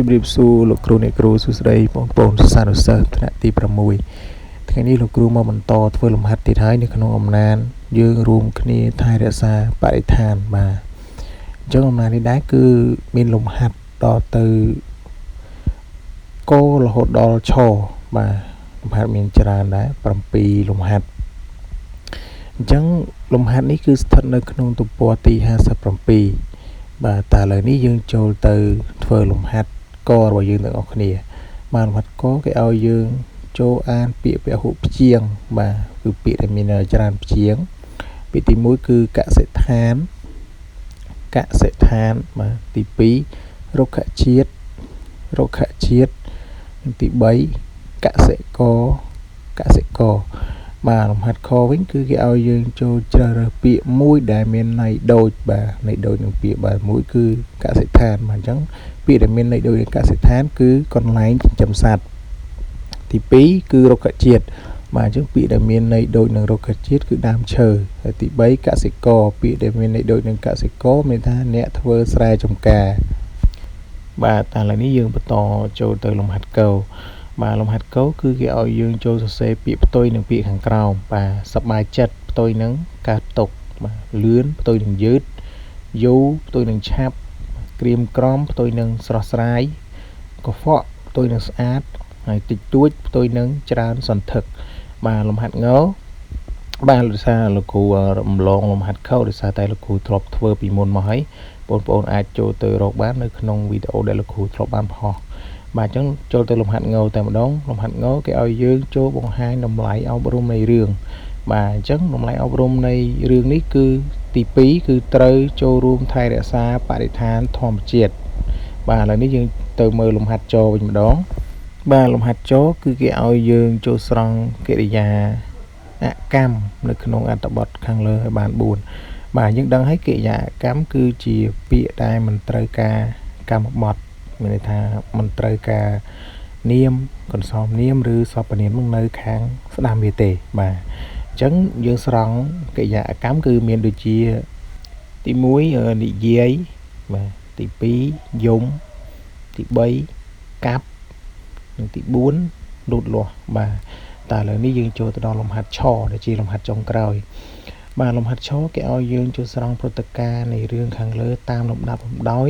ជំរាបសួរលោកគ្រូអ្នកគ្រូសួស្តីបងប្អូនសាស្ត្រសិស្សថ្នាក់ទី6ថ្ងៃនេះលោកគ្រូមកបន្តធ្វើលំហាត់ទៀតហើយនៅក្នុងអំណានយើងរួមគ្នាថែរក្សាបរិស្ថានបាទអញ្ចឹងអំណាននេះដែរគឺមានលំហាត់ដល់ទៅករហូតដល់ឆបាទលំហាត់មានច្រើនដែរ7លំហាត់អញ្ចឹងលំហាត់នេះគឺស្ថិតនៅក្នុងទំព័រទី57បាទតែឥឡូវនេះយើងចូលទៅធ្វើលំហាត់ករបស់យើងទាំងអស់គ្នាបាទលំហាត់កគេឲ្យយើងចូលអានពាក្យពហុព្យាង្គបាទគឺពាក្យដែលមានច្រើនព្យាង្គពាក្យទី1គឺកសិដ្ឋានកសិដ្ឋានបាទទី2រុក្ខជាតិនិងទី3កសិករបាទលំហាត់ខវិញគឺគេឲ្យយើងចូលជ្រើសរើសពាក្យមួយដែលមានន័យដូចបាទន័យដូចនឹងពាក្យបាទមួយគឺកសិដ្ឋានបាទអញ្ចឹងពាក្យដែលមានន័យដូចនឹងកសិដ្ឋានគឺកន្លែងចិញ្ចឹមសត្វទី2គឺរុក្ខជាតិបាទអញ្ចឹងពាក្យដែលមានន័យដូចនឹងរុក្ខជាតិគឺដើមឈើហើយទី3កសិករពាក្យដែលមានន័យដូចនឹងកសិករមានថាអ្នកធ្វើស្រែចម្ការបាទតែឥឡូវនេះយើងបន្តចូលទៅលំហាត់កបាទលំហាត់កគឺគេឲ្យយើងចូលសរសេរពាក្យផ្ទុយនឹងពាក្យខាងក្រោមបាទសប្បាយចិត្តផ្ទុយនឹងកើតទុកបាទលឿនផ្ទុយនឹងយឺតយូរផ្ទុយនឹងឆាប់ក្រៀមក្រំផ្ទុយនឹងស្រស់ស្រាយកខ្វក់ផ្ទុយនឹងស្អាតហើយតិចតួចផ្ទុយនឹងច្រើនសន្ធឹកបាទលំហាត់ងបាទលោកសាលោកគ្រូរំលងលំហាត់ខដោយសារតែលោកគ្រូធ្លាប់ធ្វើពីមុនមកហើយបងប្អូនអាចចូលទៅរកបាននៅក្នុងវីដេអូដែលលោកគ្រូធ្លាប់បានផុសបាទអញ្ចឹងចូលទៅលំហាត់ងតែម្ដងលំហាត់ងគេឲ្យយើងចូលបង្ហាញតម្លៃអប់រំនៃរឿងបាទអញ្ចឹងតម្លៃអប់រំនៃរឿងនេះគឺទី2គឺត្រូវចូលរួមថែរក្សាបរិស្ថានធម្មជាតិបាទឥឡូវនេះយើងទៅមើលលំហាត់ចវិញម្ដងបាទលំហាត់ចគឺគេឲ្យយើងចូលស្រង់កិរិយាអកម្មនៅក្នុងអត្ថបទខាងលើឲ្យបាន4បាទយើងដឹងហើយកិរិយាអកម្មគឺជាពាក្យដែលមិនត្រូវការកម្មបត្តិមានន័យថាមិនត្រូវការនាមកន្សំនាមឬសព្វនាមនៅខាងស្ដាំវាទេបាទអញ្ចឹងយើងស្រង់កិរិយាអកម្មគឺមានដូចជាទី1និយាយបាទទី2យំទី3កាប់និងទី4លូតលាស់បាទតែឥឡូវនេះយើងចូលទៅដល់លំហាត់ឆដែលជាលំហាត់ចុងក្រោយបាទលំហាត់ឆគេឲ្យយើងចូលស្រង់ព្រឹត្តិការណ៍នៃរឿងខាងលើតាមលំដាប់លំដោយ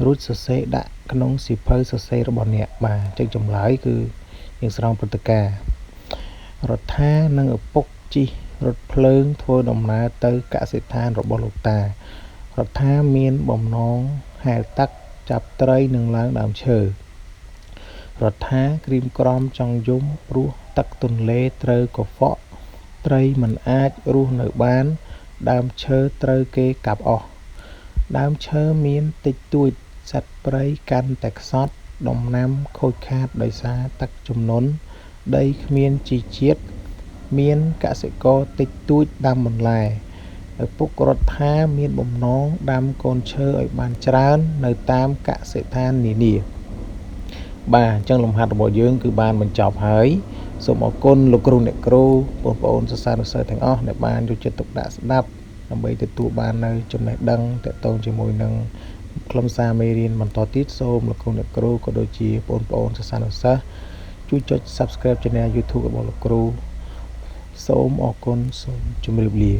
រួចសរសេរដាក់ក្នុងសៀវភៅសរសេររបស់អ្នកបាទអញ្ចឹងចម្លើយគឺយើងស្រង់ព្រឹត្តិការណ៍រដ្ឋានិងឪពុកជិះរថភ្លើងធ្វើដំណើរទៅកសិដ្ឋានរបស់លោកតារដ្ឋាមានបំណងហែលទឹកចាប់ត្រីនិងឡើងដើមឈើរដ្ឋាក្រៀមក្រំចង់យំព្រោះទឹកទន្លេត្រូវកខ្វក់ត្រីមិនអាចរស់នៅបានដើមឈើត្រូវគេកាប់អស់ដើមឈើមានតិចតួចសត្វព្រៃកាន់តែខ្សត់ដំណាំខូចខាតដោយសារទឹកជំនន់ដីគ្មានជីជាតិមានកសិករតិចតួចដាំបន្លែឪពុករដ្ឋាមានបំណងដាំកូនឈើឲ្យបានច្រើននៅតាមកសិដ្ឋាននានាបាទអញ្ចឹងលំហាត់របស់យើងគឺបានបញ្ចប់ហើយសូមអរគុណលោកគ្រូអ្នកគ្រូបងប្អូនសិស្សានុសិស្សទាំងអស់ដែលបានយកចិត្តទុកដាក់ស្ដាប់ដើម្បីទទួលបាននៅចំណេះដឹងទាក់ទងជាមួយនឹងខ្លឹមសារមេរៀនបន្តទៀតសូមលោកគ្រូអ្នកគ្រូក៏ដូចជាបងប្អូនសិស្សានុសិស្សជួយចុច Subscribe Channel YouTube របស់លោកគ្រូសូមអរគុណសូមជម្រាបលា